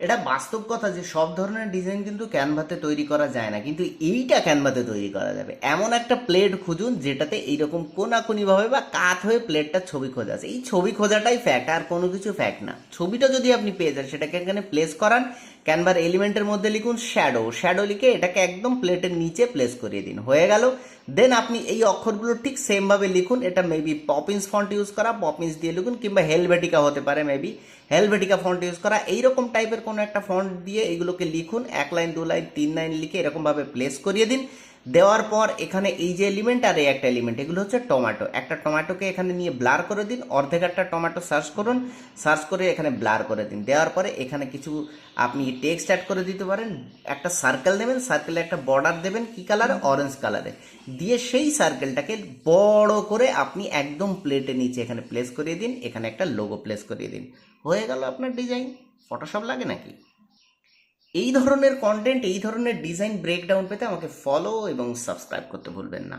এটা বাস্তব কথা যে সব ধরনের ডিজাইন কিন্তু ক্যানভাতে তৈরি করা যায় না, কিন্তু এইটা ক্যানভাতে তৈরি করা যাবে। এমন একটা প্লেট খুঁজুন যেটাতে এইরকম কোনাকুনিভাবে বা কাত হয়ে প্লেটটার ছবি খোঁজা আছে। এই ছবি খোঁজাটাই ফ্যাক্ট, আর কোনো কিছু ফ্যাক্ট না। ছবিটা যদি আপনি পেয়ে যান সেটাকে এখানে প্লেস করান, ক্যানভার এলিমেন্টের মধ্যে লিখুন শ্যাডো, শ্যাডো লিখে এটাকে একদম প্লেটের নিচে প্লেস করিয়ে দিন, হয়ে গেল। দেন আপনি এই অক্ষরগুলো ঠিক সেমভাবে লিখুন। এটা মেবি পপিন্স ফন্ট ইউজ করা, পপিন্স দিয়ে লিখুন, কিংবা হেলভেটিকা হতে পারে, মেবি হেলভেটিকা ফন্ট ইউজ করা। এইরকম টাইপের কোনো একটা ফন্ট দিয়ে এইগুলোকে লিখুন, 1 লাইন 2 লাইন 3 লাইন লিখে এরকমভাবে প্লেস করিয়ে দিন। দেওয়ার পর এখানে এই যে এলিমেন্ট আর এই একটা এলিমেন্ট, এগুলো হচ্ছে টমেটো। একটা টমেটোকে এখানে নিয়ে ব্লার করে দিন, অর্ধেক একটা টমেটো সার্চ করুন, সার্চ করে এখানে ব্লার করে দিন। দেওয়ার পরে এখানে কিছু আপনি টেক্সট অ্যাড করে দিতে পারেন। একটা সার্কেল নেবেন, সার্কেলে একটা বর্ডার দেবেন, কি কালারে? অরেঞ্জ কালারে। দিয়ে সেই সার্কেলটাকে বড় করে আপনি একদম প্লেটের নিচে এখানে প্লেস করিয়ে দিন, এখানে একটা লোগো প্লেস করিয়ে দিন, হয়ে গেল আপনার ডিজাইন। ফটোশপ লাগে নাকি? এই ধরনের কন্টেন্ট, এই ধরনের ডিজাইন ব্রেকডাউন পেতে আমাকে ফলো এবং সাবস্ক্রাইব করতে ভুলবেন না।